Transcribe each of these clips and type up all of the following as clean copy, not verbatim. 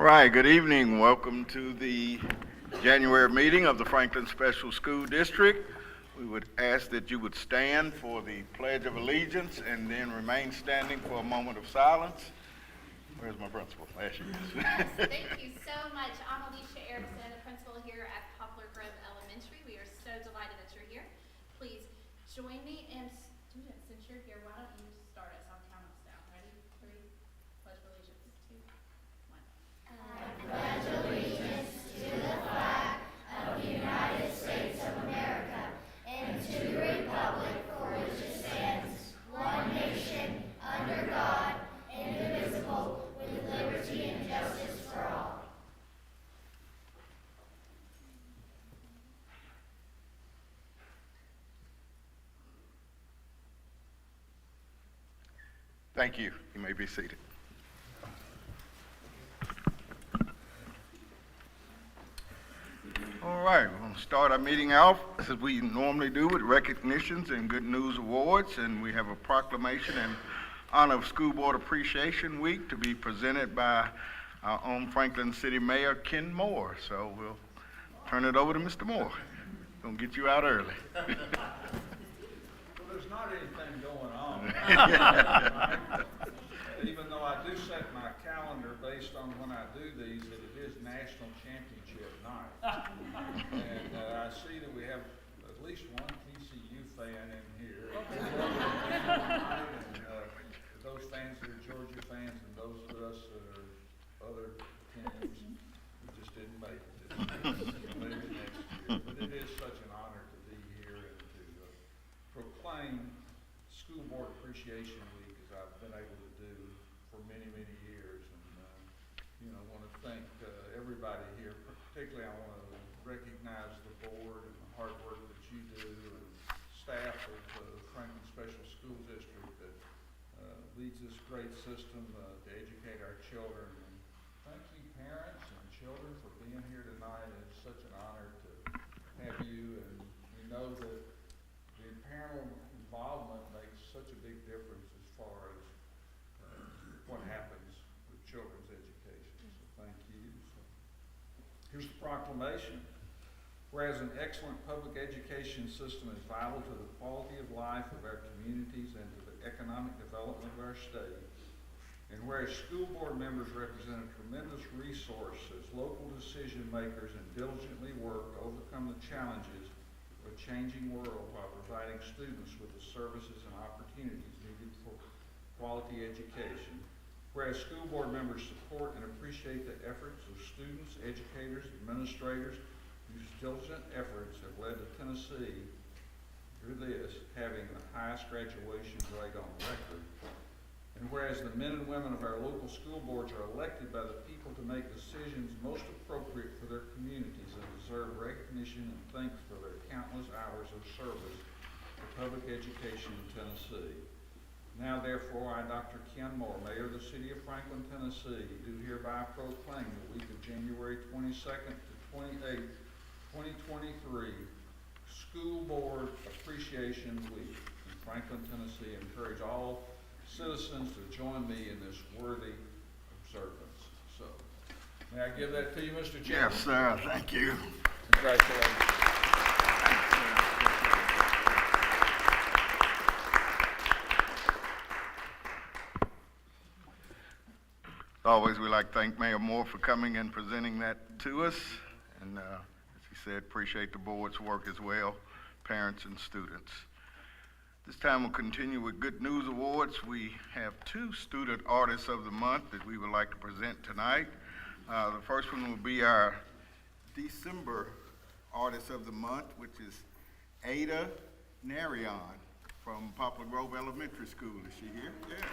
right, good evening. Welcome to the January meeting of the Franklin Special School District. We would ask that you would stand for the Pledge of Allegiance and then remain standing for a moment of silence. Where's my principal? There she is. Yes, thank you so much. I'm Alicia Erickson, the principal here at Poplar Grove Elementary. We are so delighted that you're here. Please join me, and students, since you're here, why don't you start us? I'll count us down. Ready? 3, pledge allegiance. 2, 1. I pledge allegiance to the flag of the United States of America and to the republic for which it stands, one nation, under God, indivisible, with liberty and justice for all. Thank you. You may be seated. All right, we're going to start our meeting off as we normally do with recognitions and good news awards, and we have a proclamation in honor of School Board Appreciation Week to be presented by our own Franklin City Mayor Ken Moore. So we'll turn it over to Mr. Moore. Gonna get you out early. Well, there's not anything going on. Even though I do set my calendar based on when I do these, that it is National Championship night. And I see that we have at least one TCU fan in here. And those fans that are Georgia fans and those of us that are other teams, we just didn't make it. Maybe next year. But it is such an honor to be here and to proclaim School Board Appreciation Week, as I've been able to do for many, many years. And, I want to thank everybody here. Particularly, I want to recognize the board and the hard work that you do and staff of the Franklin Special School District that leads this great system to educate our children. And thank you, parents and children, for being here tonight. It's such an honor to have you, and we know that the parental involvement makes such a big difference as far as what happens with children's education. So thank you. So here's the proclamation. Whereas an excellent public education system is vital to the quality of life of our communities and to the economic development of our state, and whereas school board members represent a tremendous resource as local decision makers and diligently work to overcome the challenges of a changing world while providing students with the services and opportunities needed for quality education, whereas school board members support and appreciate the efforts of students, educators, administrators, whose diligent efforts have led to Tennessee, through this, having the highest graduation rate on record. And whereas the men and women of our local school boards are elected by the people to make decisions most appropriate for their communities and deserve recognition and thanks for their countless hours of service to public education in Tennessee. Now, therefore, I, Dr. Ken Moore, Mayor of the City of Franklin, Tennessee, do hereby proclaim the week of January 22nd to 28th, 2023, School Board Appreciation Week in Franklin, Tennessee. I encourage all citizens to join me in this worthy observance. So, may I give that to you, Mr. Chairman? Yes, sir. Thank you. Congratulations. As always, we like to thank Mayor Moore for coming and presenting that to us. And as he said, appreciate the board's work as well, parents and students. This time we'll continue with Good News Awards. We have 2 Student Artists of the Month that we would like to present tonight. The first one will be our December Artist of the Month, which is Ada Narion from Poplar Grove Elementary School. Is she here? Yes.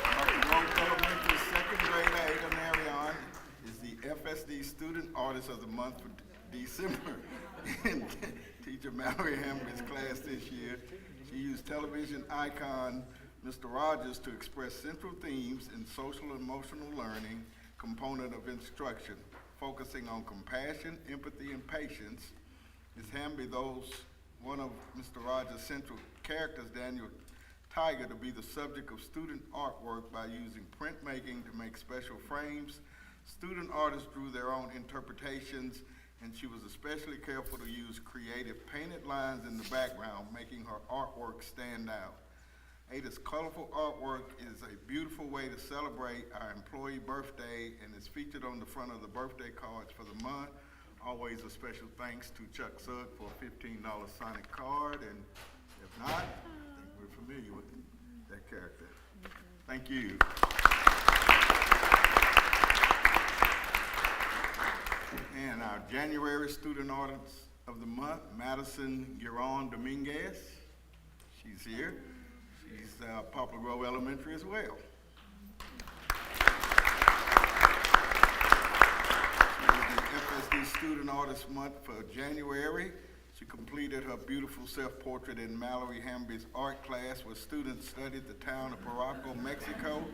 Poplar Grove Elementary second grader Ada Narion is the FSD Student Artist of the Month for December in Teacher Mallory Hammer's class this year. She used television icon Mr. Rogers to express central themes in social and emotional learning component of instruction, focusing on compassion, empathy, and patience. Ms. Hamby, those one of Mr. Rogers' central characters, Daniel tiger to be the subject of student artwork by using printmaking to make special frames. Student artists drew their own interpretations, and she was especially careful to use creative painted lines in the background, making her artwork stand out. Ada's colorful artwork is a beautiful way to celebrate our employee birthday and is featured on the front of the birthday cards for the month. Always a special thanks to Chuck Sugg for a $15 Sonic card, and if not, I think we're familiar with that character. Thank you. And our January student artist of the month, Madison Giron Dominguez. She's here. She's Poplar Grove Elementary as well. She was the FSD Student Artist Month for January. She completed her beautiful self-portrait in Mallory Hamby's art class, where students studied the town of Paraco, Mexico,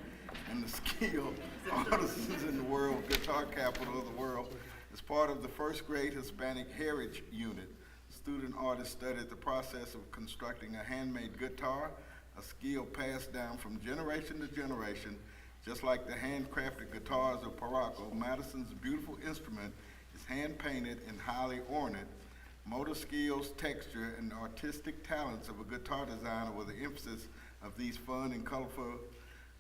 and the skilled artisans in the world, guitar capital of the world. As part of the first grade Hispanic Heritage Unit, student artists studied the process of constructing a handmade guitar, a skill passed down from generation to generation. Just like the handcrafted guitars of Paraco, Madison's beautiful instrument is hand-painted and highly ornate. Motor skills, texture, and artistic talents of a guitar designer were the emphasis of these fun and colorful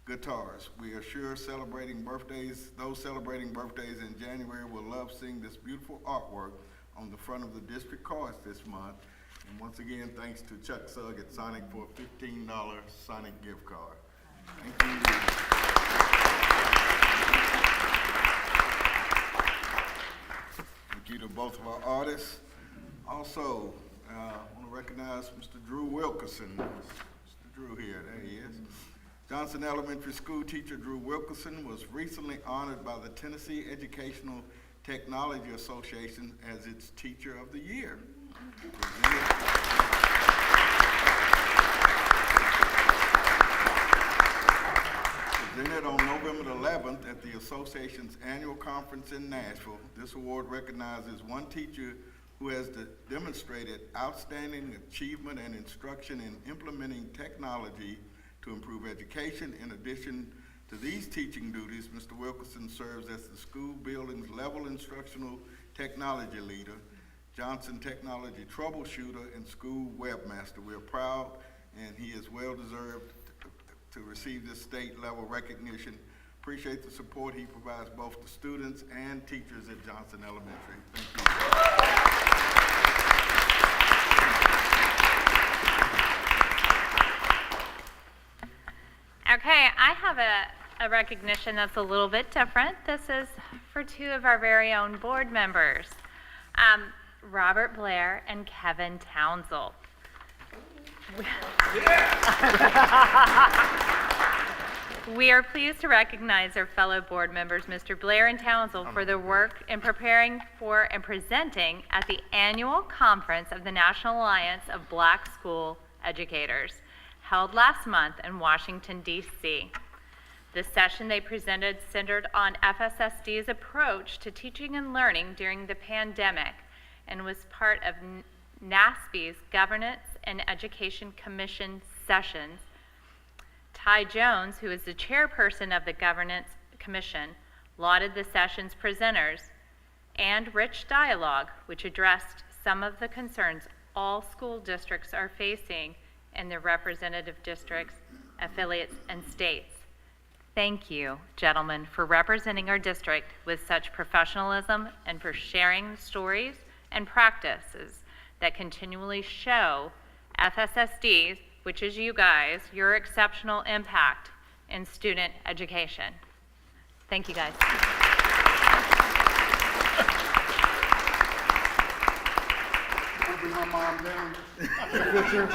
guitars. We are sure those celebrating birthdays in January will love seeing this beautiful artwork on the front of the district cards this month. And once again, thanks to Chuck Sugg at Sonic for a $15 Sonic gift card. Thank you. Thank you to both of our artists. Also, I want to recognize Mr. Drew Wilkerson. Mr. Drew here, there he is. Johnson Elementary School teacher Drew Wilkerson was recently honored by the Tennessee Educational Technology Association as its Teacher of the Year. Presented on November 11th at the association's annual conference in Nashville, this award recognizes one teacher who has demonstrated outstanding achievement and instruction in implementing technology to improve education. In addition to these teaching duties, Mr. Wilkerson serves as the school building's level instructional technology leader, Johnson Technology troubleshooter, and school webmaster. We are proud, and he is well deserved to receive this state level recognition. Appreciate the support he provides both to students and teachers at Johnson Elementary. Thank you. Okay, I have a recognition that's a little bit different. This is for two of our very own board members, Robert Blair and Kevin Townsell. We are pleased to recognize our fellow board members, Mr. Blair and Townsell, for their work in preparing for and presenting at the annual conference of the National Alliance of Black School Educators, held last month in Washington, D.C. The session they presented centered on FSSD's approach to teaching and learning during the pandemic and was part of NASB's Governance and Education Commission sessions. Ty Jones, who is the chairperson of the Governance Commission, lauded the session's presenters and rich dialogue, which addressed some of the concerns all school districts are facing in their representative districts, affiliates, and states. Thank you, gentlemen, for representing our district with such professionalism and for sharing the stories and practices that continually show FSSD's, which is you guys, your exceptional impact in student education. Thank you, guys. I'll bring my mom down, take a picture,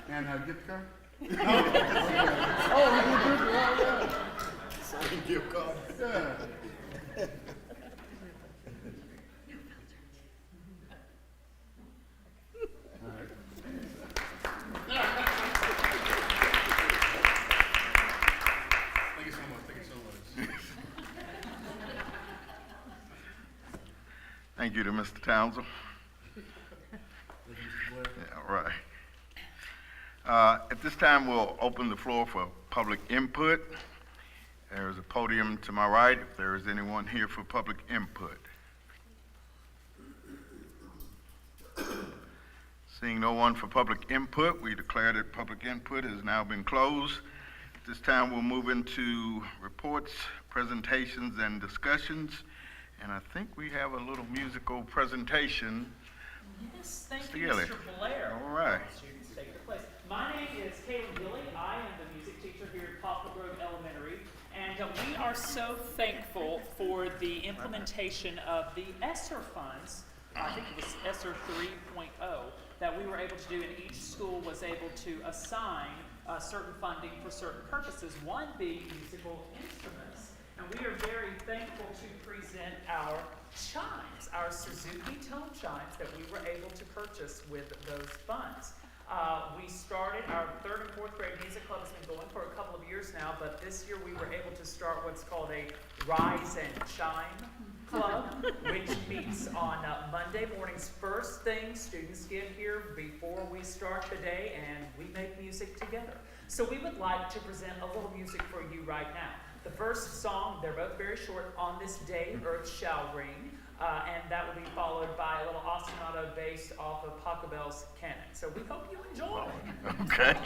and gift card. Oh, you did it, yeah. Sign gift card. Yeah. Thank you so much, thank you so much. Thank you to Mr. Townsell. Yeah, right. At this time, we'll open the floor for public input. There is a podium to my right if there is anyone here for public input. Seeing no one for public input, we declare that public input has now been closed. At this time, we'll move into reports, presentations, and discussions. And I think we have a little musical presentation. Yes, thank Mr. you, Gilly. Mr. Blair. All right. Students take their place. My name is Caleb Gilly. I am the music teacher here at Poplar Grove Elementary, and we are so thankful for the implementation of the ESSER funds. I think it was ESSER 3.0 that we were able to do, and each school was able to assign certain funding for certain purposes, one being musical instruments. And we are very thankful to present our chimes, our Suzuki tone chimes that we were able to purchase with those funds. We started, our 3rd and 4th grade music club has been going for a couple of years now, but this year we were able to start what's called a Rise and Chime Club, which meets on Monday mornings. First thing, students get here before we start the day and we make music together. So we would like to present a little music for you right now. The first song, they're both very short, On This Day, Earth Shall Ring, and that will be followed by a little ostinato based off of Pachelbel's Canon. So we hope you enjoy. Okay.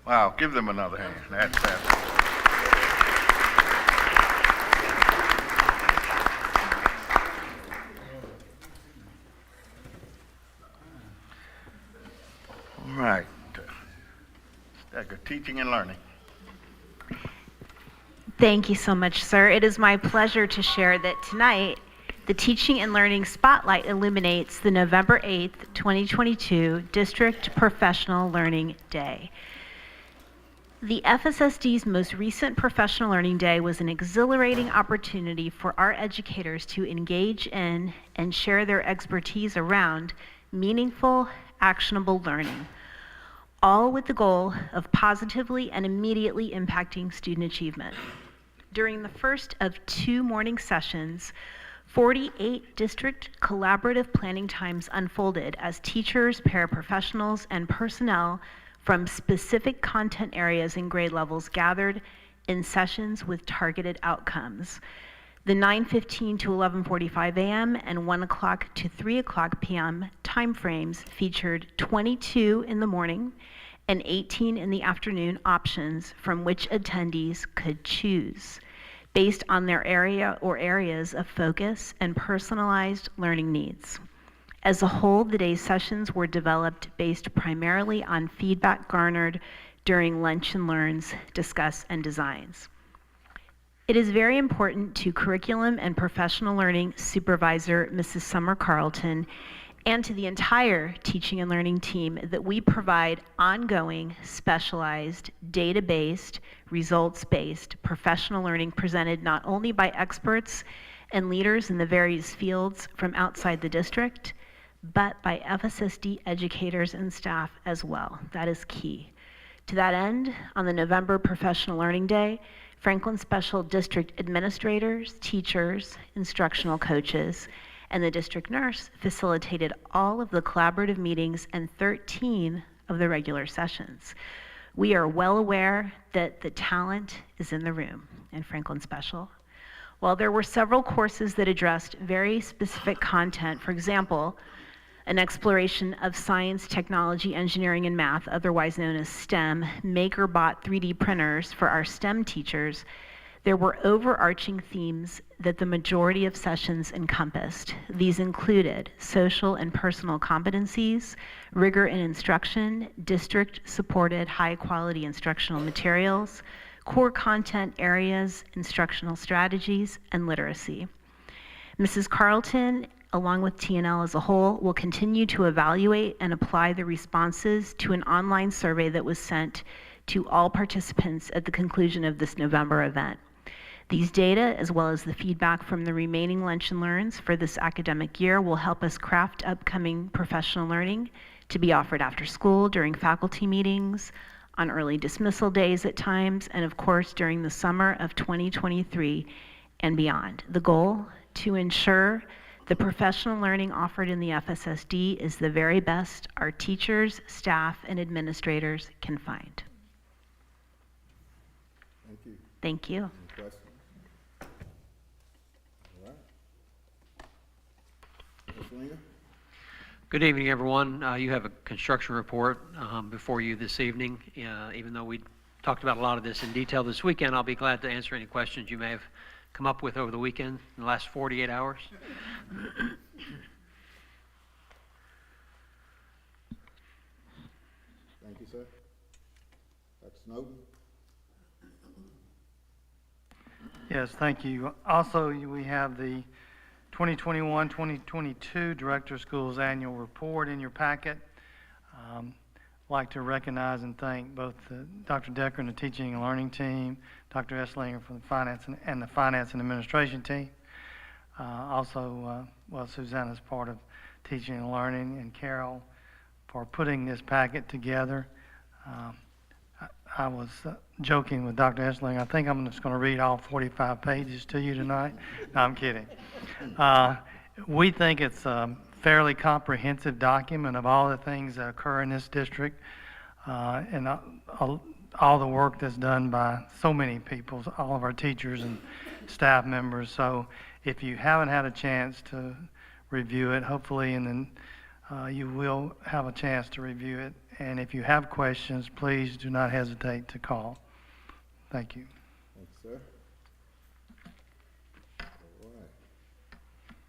Wow, give them another hand. That's all right. Stacker, teaching and learning. Thank you so much, sir. It is my pleasure to share that tonight, the Teaching and Learning Spotlight illuminates the November 8th, 2022 District Professional Learning Day. The FSSD's most recent Professional Learning Day was an exhilarating opportunity for our educators to engage in and share their expertise around meaningful, actionable learning, all with the goal of positively and immediately impacting student achievement. During the first of 2 morning sessions, 48 district collaborative planning times unfolded as teachers, paraprofessionals, and personnel from specific content areas and grade levels gathered in sessions with targeted outcomes. The 9:15 to 11:45 a.m. and 1 o'clock to 3 o'clock p.m. timeframes featured 22 in the morning and 18 in the afternoon options from which attendees could choose based on their area or areas of focus and personalized learning needs. As a whole, the day's sessions were developed based primarily on feedback garnered during lunch and learns, discuss, and designs. It is very important to curriculum and professional learning supervisor, Mrs. Summer Carlton, and to the entire teaching and learning team that we provide ongoing, specialized, data-based, results-based professional learning presented not only by experts and leaders in the various fields from outside the district, but by FSSD educators and staff as well. That is key. To that end, on the November Professional Learning Day, Franklin Special District administrators, teachers, instructional coaches, and the district nurse facilitated all of the collaborative meetings and 13 of the regular sessions. We are well aware that the talent is in the room in Franklin Special. While there were several courses that addressed very specific content, for example, an exploration of science, technology, engineering, and math, otherwise known as STEM, MakerBot 3D printers for our STEM teachers, there were overarching themes that the majority of sessions encompassed. These included social and personal competencies, rigor in instruction, district-supported high-quality instructional materials, core content areas, instructional strategies, and literacy. Mrs. Carlton, along with TNL as a whole, will continue to evaluate and apply the responses to an online survey that was sent to all participants at the conclusion of this November event. These data, as well as the feedback from the remaining lunch and learns for this academic year, will help us craft upcoming professional learning to be offered after school, during faculty meetings, on early dismissal days at times, and of course during the summer of 2023 and beyond. The goal, to ensure the professional learning offered in the FSSD is the very best our teachers, staff, and administrators can find. Thank you. Thank you. Any questions? All right. Ms. Lena? Good evening, everyone. You have a construction report before you this evening. Even though we talked about a lot of this in detail this weekend, I'll be glad to answer any questions you may have come up with over the weekend in the last 48 hours. Thank you, sir. Dr. Snowden? Yes, thank you. Also, we have the 2021-2022 Director of Schools Annual Report in your packet. I'd like to recognize and thank both Dr. Decker and the Teaching and Learning team, Dr. Esslinger from the Finance and the Finance and Administration team. Susanna's part of Teaching and Learning, and Carol for putting this packet together. I was joking with Dr. Esslinger. I think I'm just going to read all 45 pages to you tonight. No, I'm kidding. We think it's a fairly comprehensive document of all the things that occur in this district and all the work that's done by so many people, all of our teachers and staff members. So if you haven't had a chance to review it, hopefully, and then you will have a chance to review it. And if you have questions, please do not hesitate to call. Thank you. Thank you, sir. All right.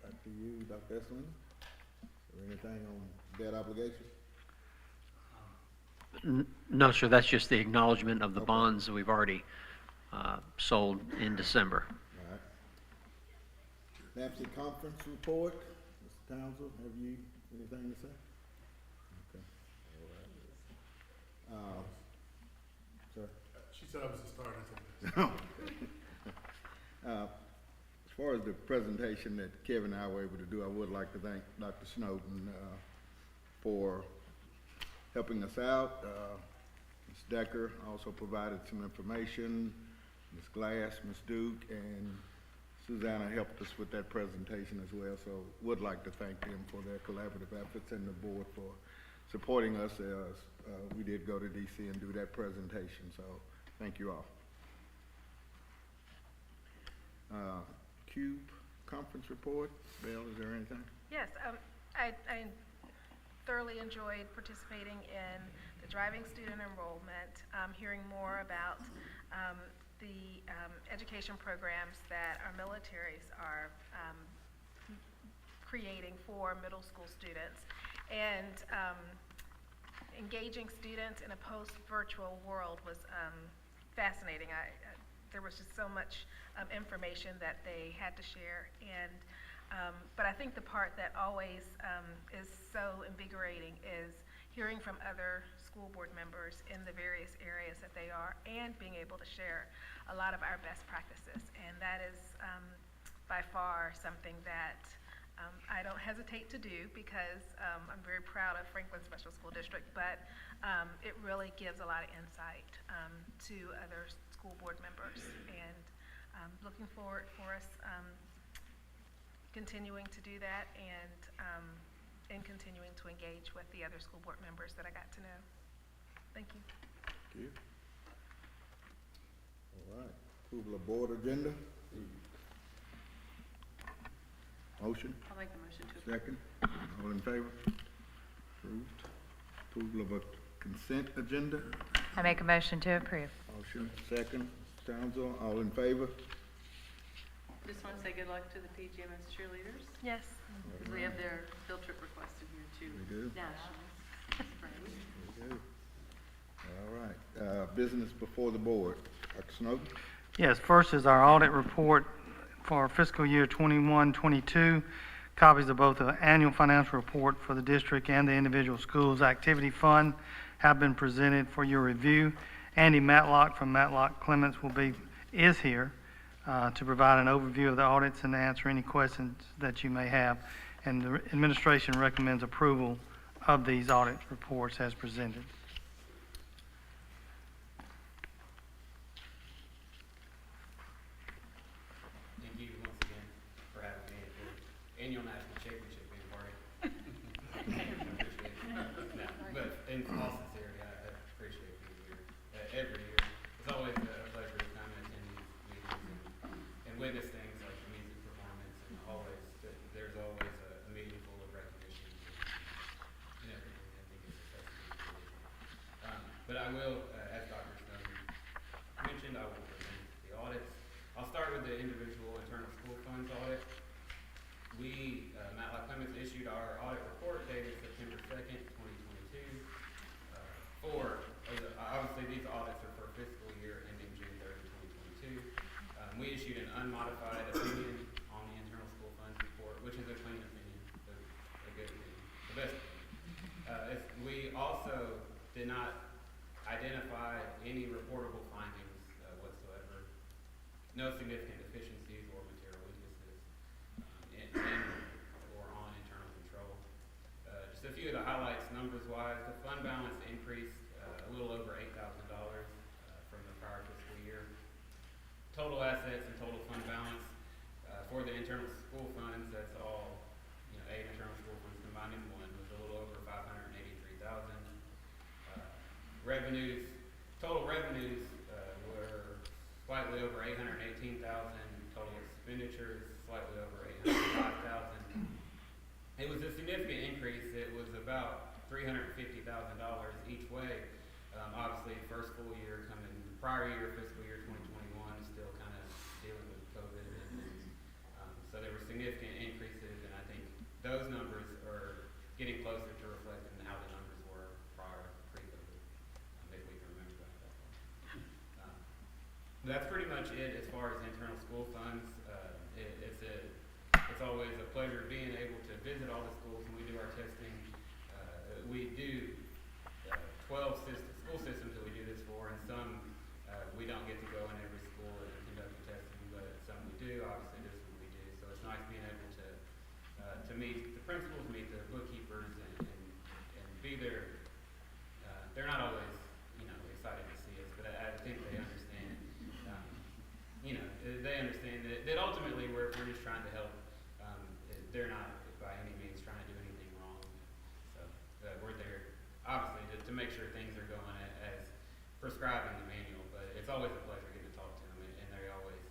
Back to you, Dr. Esslinger. Is there anything on debt obligations? No, sir, that's just the acknowledgement of the bonds that we've already sold in December. All right. NAPSI conference report. Mr. Townsend, have you anything to say? Okay. All right. Sir? subs are starting to. As far as the presentation that Kevin and I were able to do, I would like to thank Dr. Snowden for helping us out. Ms. Decker also provided some information. Ms. Glass, Ms. Duke, and Susanna helped us with that presentation as well. So would like to thank them for their collaborative efforts and the board for supporting us as we did go to DC and do that presentation. So thank you all. CUBE conference report. Bill, is there anything? Yes, I thoroughly enjoyed participating in the driving student enrollment, hearing more about the education programs that our militaries are creating for middle school students, and engaging students in a post-virtual world was fascinating. There was just so much information that they had to share, and but I think the part that always is so invigorating is hearing from other school board members in the various areas that they are, and being able to share a lot of our best practices. And that is by far something that I don't hesitate to do, because I'm very proud of Franklin Special School District, but it really gives a lot of insight to other school board members, and looking forward for us continuing to do that, and continuing to engage with the other school board members that I got to know. Thank you. Thank you. All right. Approval of board agenda. Motion. I'll make the motion to approve. Second. All in favor? Approved. Approval of a consent agenda. I make a motion to approve. Motion. Second. Townsend, all in favor? Just want to say good luck to the PGMS cheerleaders, Yes. because we have their field trip requested here too. We do. Nationals. That's great. Very good. All right. Business before the board. Dr. Snowden? Yes, first is our audit report for fiscal year 21-22. Copies of both the annual financial report for the district and the individual schools activity fund have been presented for your review. Andy Matlock from Matlock Clements is here to provide an overview of the audits and to answer any questions that you may have. And the administration recommends approval of these audit reports as presented. Thank you once again for having me at the annual national championship game party. No, but in all sincerity, I appreciate being here every year. It's always a pleasure to come and attend these meetings and witness things like the music performance, and there's always a meeting full of recognition and everything. I think it's a testament. But I will, as Dr. Snowden mentioned, I will present the audits. I'll start with the individual internal school funds audit. We, Matlock Clements, issued our audit report dated September 2nd, 2022. Obviously, these audits are for fiscal year ending June 30, 2022. We issued an unmodified opinion on the internal school funds report, which is a clean opinion, a good opinion, the best opinion. We also did not identify any reportable findings whatsoever. No significant deficiencies or material weaknesses in or on internal control. Just a few of the highlights numbers-wise. The fund balance increased a little over $8,000 from the prior fiscal year. Total assets and total fund balance for the internal school funds, that's all, 8 internal school funds combined in one, was a little over $583,000. Revenues, total revenues were slightly over $818,000. Total expenditures slightly over $805,000. It was a significant increase. It was about $350,000 each way. Obviously, first full year coming, prior year, fiscal year 2021, still kind of dealing with COVID. So there were significant increases, and I think those numbers are getting closer to reflecting how the numbers were pre-COVID, if we can remember that far. That's pretty much it as far as internal school funds. It's always a pleasure being able to visit all the schools when we do our testing. We do 12 school systems that we do this for, and some we don't to meet the principals, meet the bookkeepers, and be there. They're not always, excited to see us, but I think they understand. They understand that ultimately we're just trying to help. They're not by any means trying to do anything wrong. So we're there, obviously, to make sure things are going as prescribed in the manual. But it's always a pleasure getting to talk to them, and they always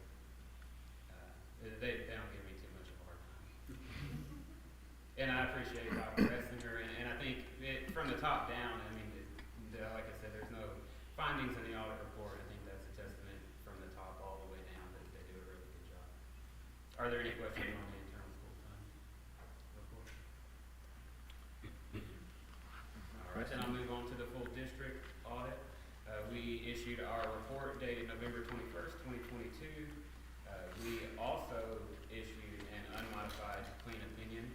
they don't give me too much of a hard time. And I appreciate Dr. Esslinger, and I think from the top down, I mean, like I said, there's no findings in the audit report. I think that's a testament from the top all the way down that they do a really good job. Are there any questions on the internal school fund report? All right, then I'll move on to the full district audit. We issued our report dated November 21st, 2022. We also issued an unmodified clean opinion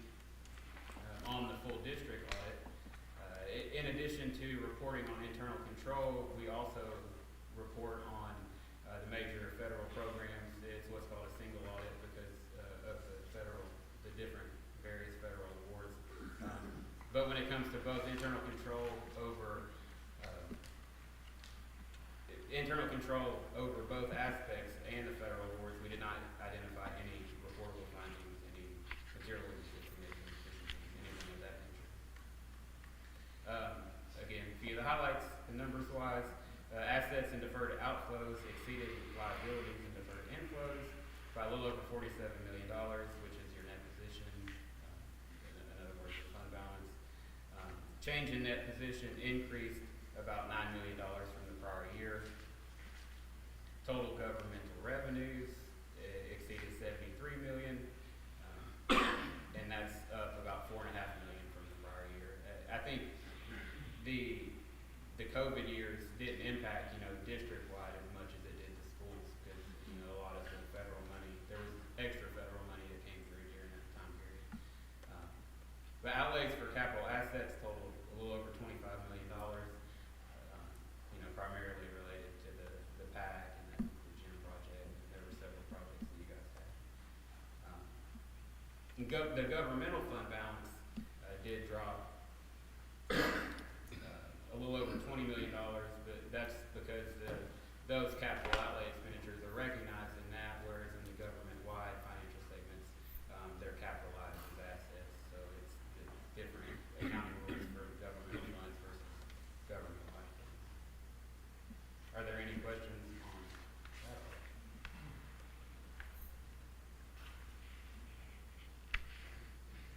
on the full district audit. In addition to reporting on internal control, we also report on the major federal programs. It's what's called a single audit because of the different various federal awards. But when it comes to both internal control over both aspects and the federal awards, we did not identify any reportable findings, any material weaknesses, anything of that nature. Again, a few of the highlights, numbers-wise, assets and deferred outflows exceeded liabilities and deferred inflows by a little over $47 million, which is your net position, in other words, the fund balance. Change in net position increased about $9 million from the prior year. Total governmental revenues exceeded $73 million, and that's up about $4.5 million from the prior year. I think the COVID years didn't impact, district-wide as much as it did the schools because, a lot of the federal money, there was extra federal money that came through during that time period. The outlays for capital assets totaled a little over $25 million, primarily related to the PAC and the gym project. There were several projects that you guys had. The governmental fund balance did drop a little over $20 million, but that's because those capital outlay expenditures are recognized in that, whereas in the government-wide financial statements, they're capitalized as assets. So it's different accounting rules for governmental funds versus government-wide funds. Are there any questions on that?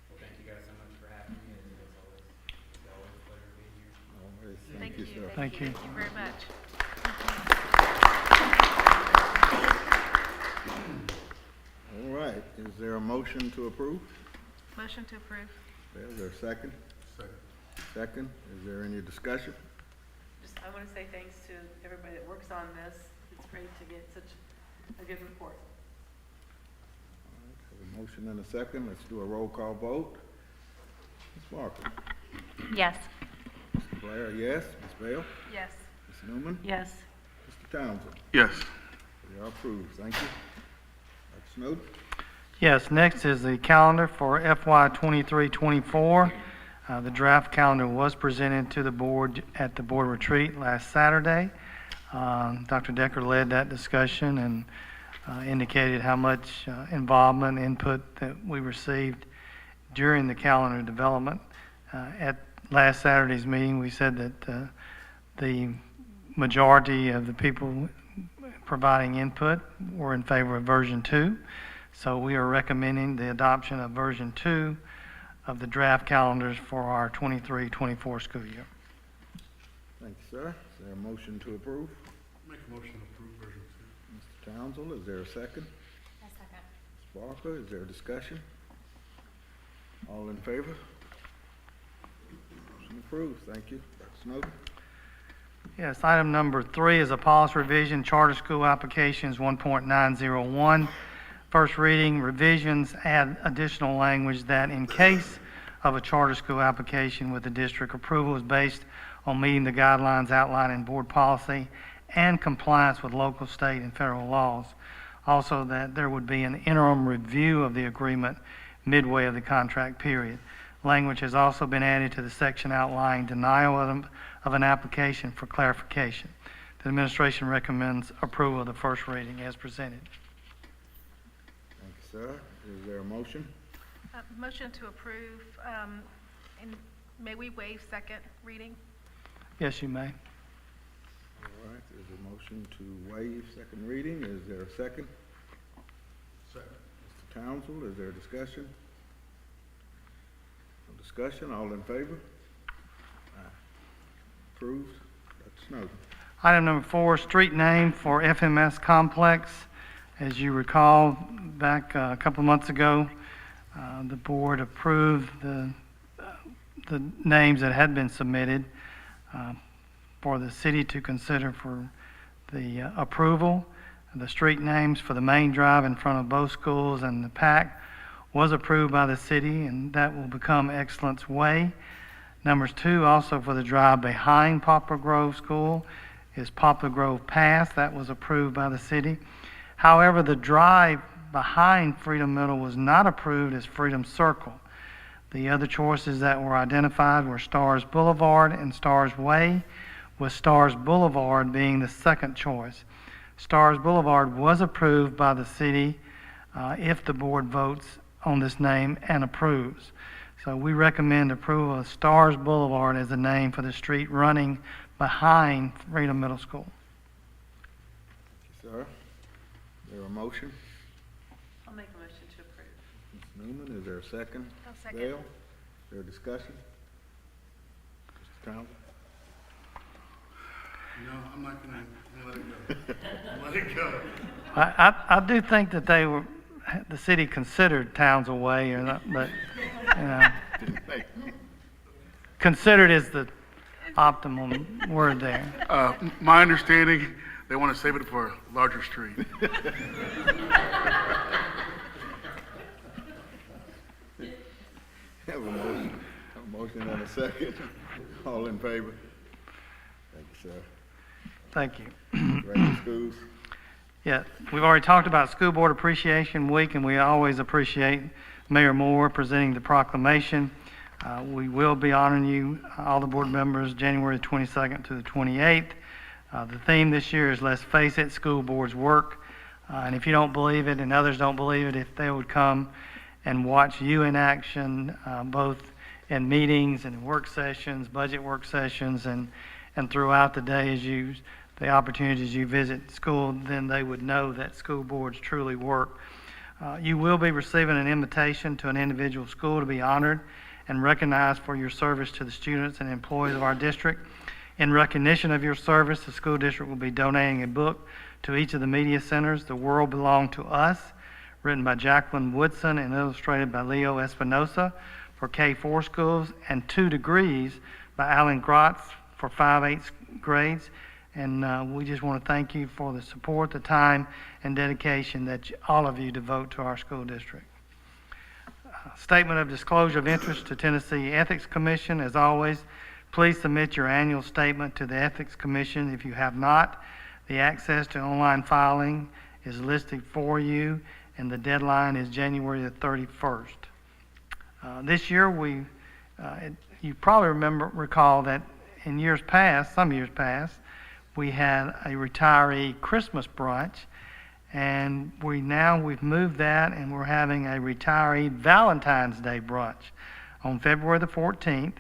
Well, thank you guys so much for having me. It's always a pleasure being here. Always. Thank you, sir. Thank you. Thank you very much. All right, is there a motion to approve? Motion to approve. Is there a second? Second. Second, is there any discussion? I want to say thanks to everybody that works on this. It's great to get such a good report. All right, have a motion and a second, let's do a roll call vote. Ms. Barker? Yes. Mr. Blair, yes. Ms. Bell? Yes. Ms. Newman? Yes. Mr. Townsend? Yes. We are approved, thank you. Dr. Snowden? Yes, next is the calendar for FY 23-24. The draft calendar was presented to the board at the board retreat last Saturday. Dr. Decker led that discussion and indicated how much involvement, input that we received during the calendar development. At last Saturday's meeting, we said that the majority of the people providing input were in favor of version 2. So we are recommending the adoption of version 2 of the draft calendars for our 23-24 school year. Thank you, sir. Is there a motion to approve? Make a motion to approve version 2. Mr. Townsend, is there a second? A second. Ms. Barker, is there a discussion? All in favor? Motion approved, thank you. Dr. Snowden? Yes, item number 3 is a policy revision, charter school applications 1.901. First reading, revisions add additional language that in case of a charter school application with the district, approval is based on meeting the guidelines outlined in board policy and compliance with local, state, and federal laws. Also, that there would be an interim review of the agreement midway of the contract period. Language has also been added to the section outlining denial of an application for clarification. The administration recommends approval of the first reading as presented. Thank you, sir. Is there a motion? Motion to approve, and may we waive second reading? Yes, you may. All right, there's a motion to waive second reading. Is there a second? Second. Mr. Townsend, is there a discussion? No discussion, all in favor? Aye. Approved. Dr. Snowden. Item number 4, street name for FMS Complex. As you recall, back a couple of months ago, the board approved the names that had been submitted for the city to consider for the approval. The street names for the main drive in front of both schools and the PAC was approved by the city, and that will become Excellence Way. Numbers 2, also for the drive behind Poplar Grove School, is Poplar Grove Pass. That was approved by the city. However, the drive behind Freedom Middle was not approved as Freedom Circle. The other choices that were identified were Stars Boulevard and Stars Way, with Stars Boulevard being the second choice. Stars Boulevard was approved by the city if the board votes on this name and approves. So we recommend approval of Stars Boulevard as the name for the street running behind Freedom Middle School. Thank you, sir. Is there a motion? I'll make a motion to approve. Ms. Newman, is there a second? I'll second. Dale, is there a discussion? Mr. Townsend? No, I'm not gonna let it go. Let it go. I do think that the city considered Towns Away, or not, but you know, considered is the optimum word there. My understanding, they want to save it for a larger street. Have a motion and a second. All in favor? Thank you, sir. Thank you. Regular schools. Yeah, we've already talked about School Board Appreciation Week, and we always appreciate Mayor Moore presenting the proclamation. We will be honoring you, all the board members, January 22nd to the 28th. The theme this year is Let's Face It, School Boards Work. And if you don't believe it and others don't believe it, if they would come and watch you in action, both in meetings and work sessions, budget work sessions, and throughout the day as the opportunities you visit school, then they would know that school boards truly work. You will be receiving an invitation to an individual school to be honored and recognized for your service to the students and employees of our district. In recognition of your service, the school district will be donating a book to each of the media centers, The World Belonged to Us, written by Jacqueline Woodson and illustrated by Leo Espinosa for K-4 schools, and 2 Degrees by Alan Grotz for 5/8 grades. And we just want to thank you for the support, the time, and dedication that all of you devote to our school district. Statement of disclosure of interest to Tennessee Ethics Commission. As always, please submit your annual statement to the Ethics Commission. If you have not, the access to online filing is listed for you, and the deadline is January the 31st. This year, you probably recall that in years past, some years past, we had a retiree Christmas brunch, and we've moved that, and we're having a retiree Valentine's Day brunch on February the 14th.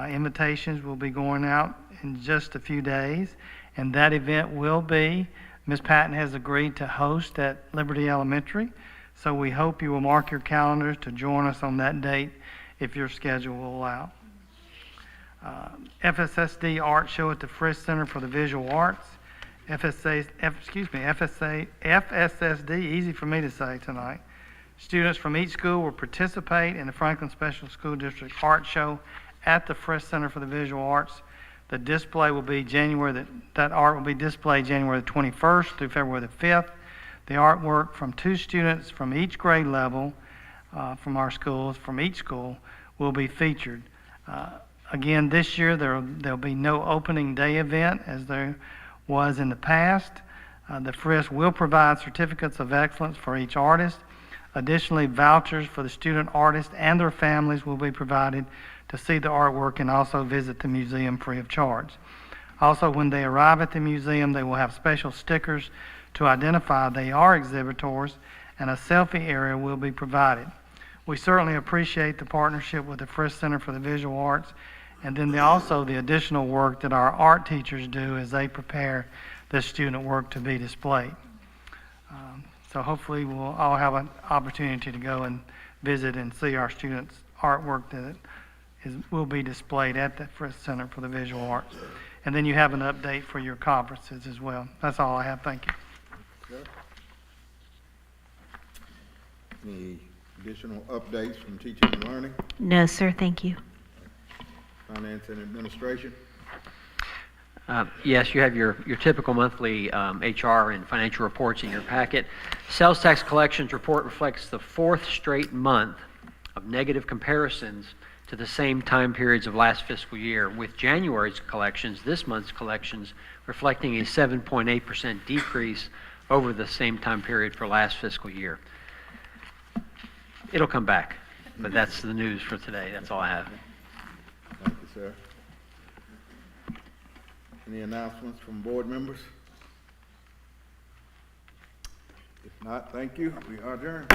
Invitations will be going out in just a few days, and that event will be, Ms. Patton has agreed to host at Liberty Elementary, so we hope you will mark your calendars to join us on that date if your schedule will allow. FSSD Art Show at the Frisch Center for the Visual Arts. FSSD, easy for me to say tonight. Students from each school will participate in the Franklin Special School District Art Show at the Frisch Center for the Visual Arts. The display will be that art will be displayed January the 21st through February the 5th. The artwork from 2 students from each grade level from our schools, from each school, will be featured. Again, this year there'll be no opening day event as there was in the past. The Frisch will provide certificates of excellence for each artist. Additionally, vouchers for the student artists and their families will be provided to see the artwork and also visit the museum free of charge. Also, when they arrive at the museum, they will have special stickers to identify they are exhibitors, and a selfie area will be provided. We certainly appreciate the partnership with the Frisk Center for the Visual Arts, and then also the additional work that our art teachers do as they prepare this student work to be displayed. So hopefully we'll all have an opportunity to go and visit and see our students' artwork that will be displayed at the Frisk Center for the Visual Arts. And then you have an update for your conferences as well. That's all I have. Thank you. Okay. Any additional updates from teaching and learning, No, sir, thank you. finance and administration? Yes, you have your typical monthly HR and financial reports in your packet. Sales tax collections report reflects the 4th straight month of negative comparisons to the same time periods of last fiscal year, with January's collections, this month's collections, reflecting a 7.8% decrease over the same time period for last fiscal year. It'll come back, but that's the news for today. That's all I have. Thank you, sir. Any announcements from board members? If not, thank you. We are adjourned.